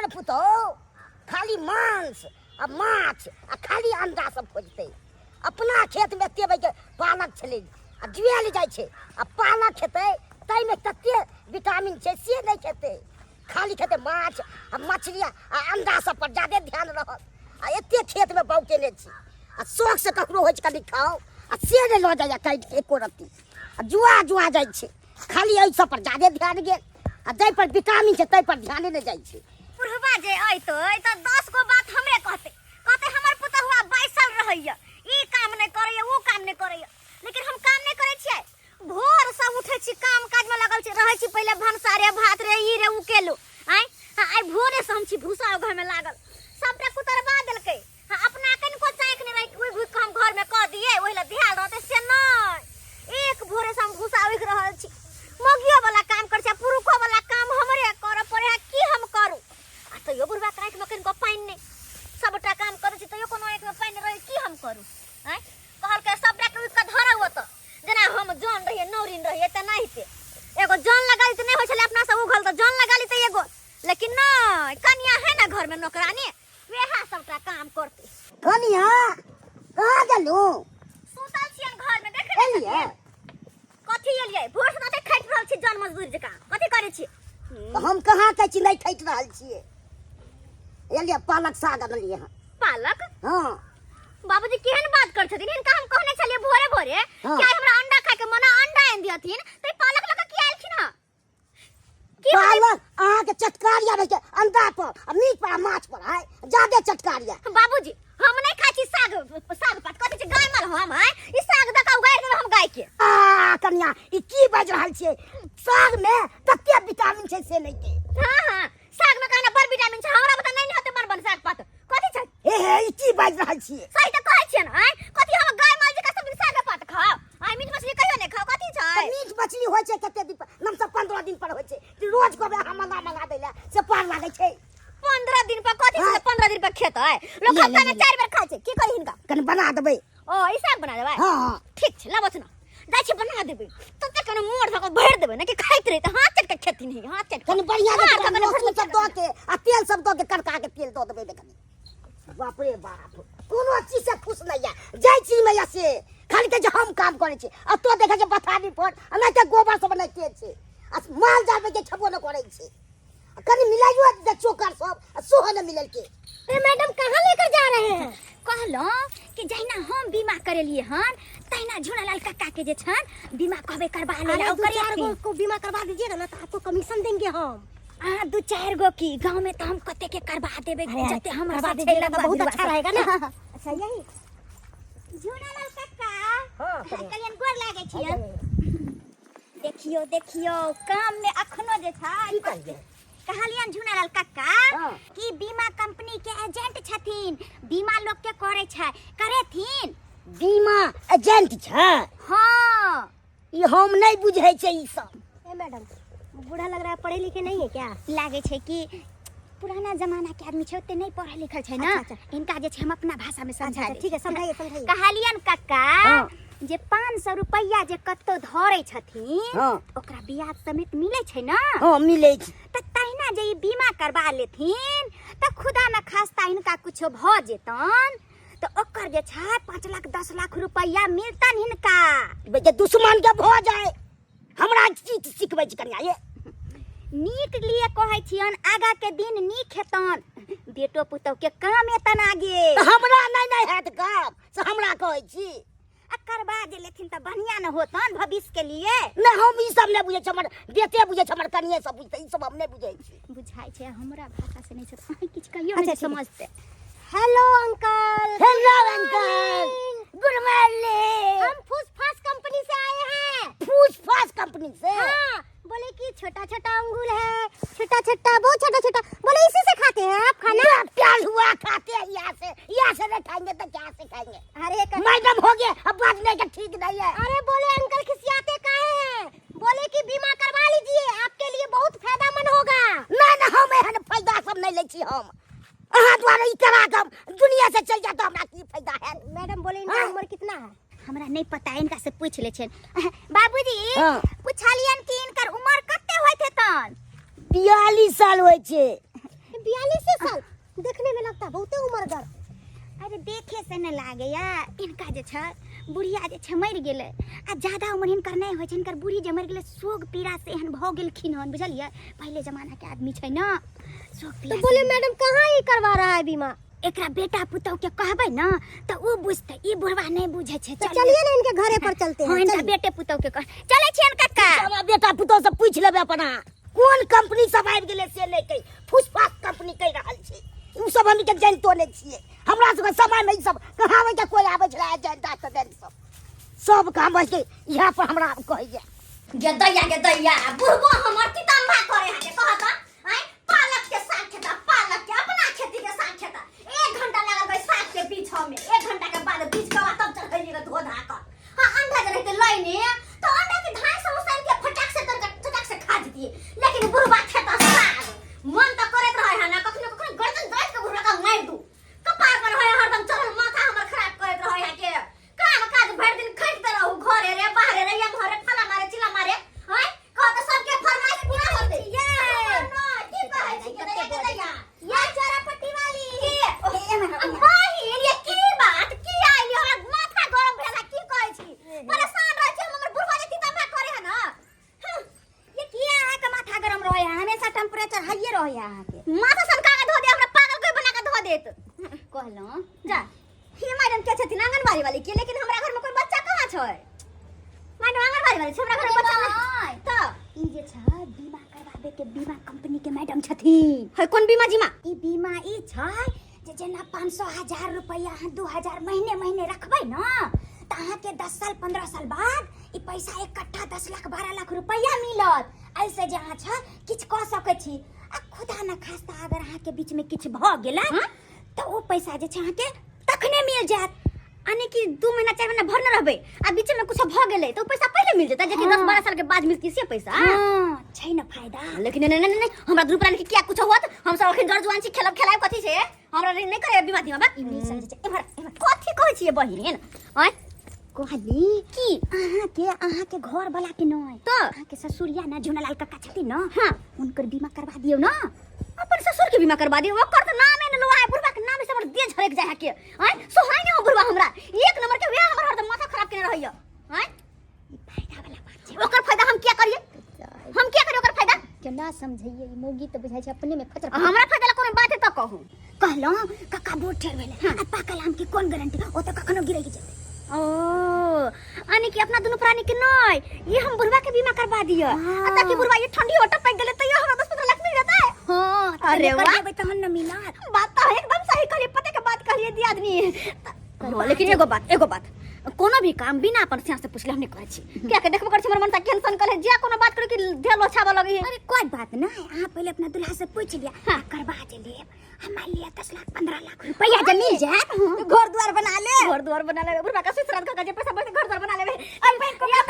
पुतो खाली मांस आ माछ आ खाली अंडा सब खोजते। अपना खेत में एते के पालक छले आ जुएल जाइ छै आ पालक खेते तै में तते विटामिन छै से नहीं खेते। खाली खेते माछ आ मछली आ अंडा सब पर ज्यादा ध्यान रहत। आ एते खेत में बौकेने छी आ शौक से ककरो होइ छै कनी खाओ आ से नहीं ल जाइया काटि के एको रत्ती आ जुआ जाइ छै। खाली एहि सब पर ज्यादा ध्यान गेल आ जै पर विटामिन छै तै पर ध्यान नहीं जाइ छै। पुरहवा जे अइतो त 10 गो बात हमरे कहते हमर पुतहुआ बैसल रहैया ई काम नहीं करैया वो काम नहीं करैया। लेकिन हम काम नहीं करे छियै। भोर से उठे छी काम काज में लगल छी रहै छी पहिले भनसारे भात रे ई रे उ केलो आई भोरे से हम छी भूसा घर में लागल सबटा कुतरबा देलकै। अपना कनको चाँख नहीं रही घुइ घुइ हम घर में कह दिए ओहिला ध्यान रहते से नहीं। एक भोरे से हम भूसा उग रहल छी मगियो वाला काम कर छै पुरुखो वाला काम हमरे कर पड़े की हम करू। आ तैयो बुढ़वा काट में कनको पाइन नहीं सबटा काम करे छी तैयो कोनो एक में पाइन रहे की हम करू। कहल के सबटा के उठ के धरौ त जना हम जन रहिए नौरिन रहिए त नहीं थे एगो जन लगाली त नहीं होय छले अपना से उघल त जन लगाली त एगो। लेकिन नहीं कन्या है ना घर में नौकरानी वेहा सबटा काम करते। कनिया कहाँ गेलू? सुतल छियन घर में देखे एलिए कथी एलिए भोर से त खैट रहल छी जन मजदूर जका कथी करे छी। हम कहाँ कहै छी नहीं खैट रहल छियै। एलिए पालक साग अनलिए हँ। पालक हाँ बाबूजी केहन बात कर छथिन इनका हम कहने चलिए भोरे भोरे हाँ। क्या हमरा अंडा खाए के मना अंडा आन दियथिन त पालक लगा की आइलखिन ह की पालक आहाँ के चटकारिया रहे छै अंडा पर आ मीट पर आ माछ पर है ज्यादा चटकारिया। बाबूजी हम नहीं खाई छी साग पात कथी छै गाय माल हम है ई साग दका उगाड़ देब हम गाय के। कन्या ई की बाज रहल छियै? साग में तते विटामिन छै से नहीं के। हां साग में कहना बड़ विटामिन छै हमरा बता नहीं होते बन साग पात कथी छै। हे ई की बाज रहल छियै? सही त कहै छियन कथी हम गाय माल जे सब दिन साग पात खाओ मीट मछली कहियो नहीं खाओ कथी छै। मीट मछली होय छै कते दिन पर नम सब 15 दिन पर होय छै रोज को हम मंगा दैला से पार लागे छै। 15 दिन पर कथी से 15 दिन पर खेत है लोग हफ्ता में 4 बेर खाय छै की करी हिनका कने बना देबै। ओ ई साग बना देबै हां ठीक छै लाबो छ न दाइ छै बना देबै तते कने मोड़ धक भर देबै न कि खाइत रही त हाथ चट के खेती नहीं हाथ चट कने बढ़िया लहसुन सब दो के आ तेल सब दो के करका के तेल दो देबै देखनी। बाप रे बाप कोनो चीज से खुश नहीं है जाय छी मैया से खाली के जे हम काम करे छी आ तो देखै छै पथारी पर आ नहीं के गोबर सब बनाइते छै आ माल जाल में के छबो न करे छै कनी मिलाइयो दे चोकर सब सोह न मिलल के। ए मैडम कहां लेकर जा रहे हैं? कहलो कि जहिना हम बीमा करे लिए हन तहिना झूलालाल काका के जे छन बीमा कहबे करवा ले ओकर 4 गो को बीमा करवा दीजिएगा ना तो आपको कमीशन देंगे हम। 2-4 गो की गांव में तो हम कते के करवा देबे जते हमरा साथ दीजिएगा तो बहुत अच्छा रहेगा ना। अच्छा यही झूलालाल काका हां कलियन गोर लागे छियन। देखियो देखियो काम में अखनो जे था की करिए कहलियन झूलालाल काका कि बीमा कंपनी के एजेंट छथिन बीमा लोग के करे छै करेथिन। बीमा एजेंट छै? हां ई हम नहीं बुझै छै ई सब। ए मैडम बूढ़ा लग रहा है पढ़े लिखे नहीं है क्या? लागे छै कि पुराना जमाना के आदमी छै ओते नहीं पढ़ल लिखल छै ना। इनका जे छै हम अपना भाषा में समझा दे। ठीक है समझाइए कहलियन काका जे 500 रुपया जे कत्तो धरे छथिन ओकरा ब्याज समेत मिले छै ना। हां मिले छै त तहिना जे ई बीमा करवा लेथिन त खुदा न खास्ता इनका कुछो भ जेतन तो ओकर जे छै 5 लाख 10 लाख रुपया मिलतन हिनका। जे दुश्मन के भ जाए हमरा चीज सिखबै छी कन्या ये नीक लिए कहै छियन आगा के दिन नीक हेतन बेटो पुतौ के काम एतन आगे। हमरा नहीं हैत काम से हमरा कहै छी करवा जे लेथिन त बढ़िया न होतन भविष्य के लिए। नहीं हम ई सब नहीं बुझै छ हमर बेटे बुझै छ हमर कन्या सब बुझै ई सब हम नहीं बुझै छी। बुझाई छै हमरा भाषा से नहीं छै अहीं किछ कहियो नहीं समझते। Hello uncle. Hello uncle good morning. हम फूसफास कंपनी से आए हैं। फूसफास कंपनी से? हां बोले कि छोटा छोटा अंगूर है छोटा छोटा बहुत छोटा छोटा बोले इसी से खाते हैं आप खाना? प्यार हुआ खाते हैं यहाँ से नहीं खाएंगे तो क्या से खाएंगे? अरे मैडम हो गए अब बात नहीं का ठीक नहीं है। अरे बोले अंकल खिसियाते काहे हैं? बोले कि बीमा करवा लीजिए आपके लिए बहुत फायदेमंद होगा। ना ना हम एहन फायदा सब नहीं ले छी हम अहाँ द्वारा ई करा के दुनिया से चल जाता हमरा की फायदा है? मैडम बोले इनका उम्र कितना है? हमरा नहीं पता है इनका से पूछ ले छन। बाबूजी पूछलियन कि इनकर उम्र कते होइत हेतन? 42 साल होय छे। 42 साल देखने में लगता बहुते उम्रगर। अरे देखे से न लागे या इनका जे छ बुढ़िया जे छ मर गेले आ ज्यादा उम्र हिनकर नहीं होय छ। हिनकर बूढ़ी जे मर गेले शोक पीड़ा से एहन भ गेलखिन हन, बुझलिए। पहले जमाना के आदमी छै न, शोक पीड़ा। तो बोले मैडम कहाँ ये करवा रहा है बीमा? एकरा बेटा पुतौ के कहबै न त ओ बुझते, ई बुढ़वा नहीं बुझे छै। तो चलिए ना इनके घरे पर चलते हैं। इनका बेटे पुतौ के कह चले छियन कक्का। हमरा बेटा पुतौ से पूछ लेबे अपना कोन कंपनी सब आबि गेले से लेके फुसफास कंपनी कह रहल छी। उ सब हम के जानतो नहीं छिए। हमरा सब समय में ई सब कहावे के कोई आबै छला एजेंडा से देन सब काम बस के यहां पर हमरा कहिए गे दैया बुढ़वा हमर तितम्बा करे हाके कहत आई पालक के साग खेता, पालक के अपना खेती के साग खेता। 1 घंटा लागल गई साग के पीछे में, 1 घंटा के बाद बीज के तब चढ़ैली के धो धा कर। हां अंडा जे रहते लइने तो अंडा के ढाई से उसन के फटाक से खा दिए। लेकिन बुढ़वा खेता साग मन त करत रहे है ना, कखनो कखनो गर्दन दर्द के बुढ़वा का मार दू कपार पर रहे हरदम चढ़ल माथा हमर खराब करत रहे है के काम काज भर दिन खटते रहू घरे रे बाहरे रे या घरे फला मारे चिला मारे। हां कहत सबके फरमाइश पूरा होते ये की कहै छी के दैया ये चरापट्टी वाली भाई ये की बात की आइली हमरा माथा गरम भेला की कहै छी। परेशान रह छी हमर बुढ़वा जे तितम्बा करे है ना। ये किया है के माथा गरम रहे है, हमेशा टेम्परेचर हाईए रहे है अहाँ के। माथा सनका के धो दे, हमरा पागल कोई बना के धो देत कहलो जा। ये मैडम के छथिन आंगनबाड़ी वाली के, लेकिन हमरा घर में कोई बच्चा कहाँ छै। मैडम आंगनबाड़ी वाली छै, हमरा घर में बच्चा नहीं। त ई जे छ बीमा करवाबे के बीमा कंपनी के मैडम छथिन। है कोन बीमा जीमा? ई बीमा ई छै जे जेना 500,000 रुपया 2000 महीने रखबै न त अहाँ के 10 साल 15 साल बाद ई पैसा इकट्ठा 10 लाख 12 लाख रुपया मिलत। ऐसे जे अहाँ छ किछ क सकै छी। आ खुदा न खास्ता अगर अहाँ के बीच में किछ भ गेलै त ओ पैसा जे छ अहाँ के तखने मिल जात। यानी कि 2 महीना 4 महीना भर न रहबै आ बीच में कुछ भ गेलै तो पैसा पहले मिल जेतै, जेकि 10 12 साल के बाद मिलती से पैसा। छै न फायदा। लेकिन नहीं हमरा दुनू प्राणी के क्या कुछ होत, हम सब अखन जड़ जुआन छी, खेलाब कथि से हमरा नहीं करे बीमा दिमा बात नहीं समझे छै। एमहर कथि कहै छियै बहिन ओय कहली कि अहाँ के घर वाला के नहीं तो अहाँ के ससुरिया ना झुनालाल काका छथिन न, हां उनकर बीमा करवा दियौ न। अपन ससुर के बीमा करवा दियौ, ओकर त नामे न लोआ है, बुढ़वा के नाम से हमर देह झरक जाय है के। हैं सोहाय न हो बुढ़वा हमरा 1 नंबर के वे हमर हरदम माथा खराब केने रहइया। हैं ई फायदा वाला बात छै। ओकर फायदा हम क्या करिए, हम क्या करिए ओकर फायदा केना समझिए? ई मोगी त बुझाइ छै अपने में खतर। हमरा फायदा ला कोनो बात है त कहू। कहलो काका बोट ठेर भेले आ पाकल आम के कोन गारंटी, ओ त कखनो गिरै के जेतै। ओ यानी कि अपना दुनू प्राणी के नहीं ये हम बुढ़वा के बीमा करवा दियो। आ ताकि बुढ़वा ये ठंडी होट पक गेले त ये हमरा 10-15 लाख मिल जाता है। हां अरे वाह देबै तहन न मिलत। बात त एकदम सही कहली, पते के बात कहलिए दी आदमी। हां लेकिन एगो बात कोनो भी काम बिना अपन सियार से पूछले हम नहीं करे छी। क्या के देखबो कर छी हमर मन त टेंशन करे जे कोनो बात करे कि ढेलो छाबा लगे है। अरे कोई बात नहीं, अहाँ पहले अपना दुल्हा से पूछ लिया। हां करवा जे ले हमार लिए 10 लाख 15 लाख रुपया जे मिल जाए घर द्वार बना ले बुढ़वा का सुसरात का जे पैसा बचे घर द्वार बना लेबे। अरे बैंक को क्या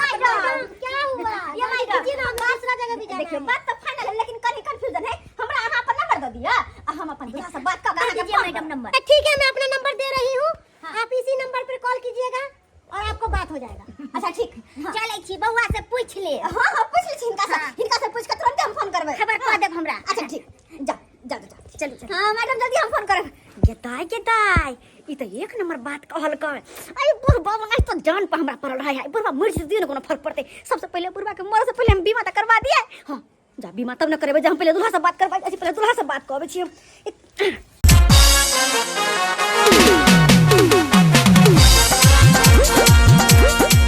हुआ ये मैडम जी ना दूसरा जगह भी जाना। देखिए बात तो फाइनल है, लेकिन कहीं कंफ्यूजन है। हमरा अहाँ अपन नंबर दे दिया आ हम अपन दुल्हा से बात कर दीजिए मैडम नंबर। ठीक है, मैं अपना नंबर दे रही हूँ, आप इसी नंबर पर कॉल कीजिएगा और आपको बात हो जाएगा। अच्छा ठीक चलै छी बउआ से पूछ ले। हां पूछ ले हिनका से पूछ के तुरंत हम फोन करबै, खबर कह देब हमरा। अच्छा ठीक जा चल। हां मैडम जल्दी हम फोन करब। गेताई ई त 1 नंबर बात कहल कर। अरे बुढ़वा नहीं तो जान पर हमरा पड़ल है। बुढ़वा मर जदी न कोनो फर्क पड़ते। सबसे पहले बुढ़वा के मरे से पहले हम बीमा त करवा दिए। हां जा बीमा तब न करेबे, जब हम पहले दुल्हा से बात करबा। पहले दुल्हा से बात कहबे छी।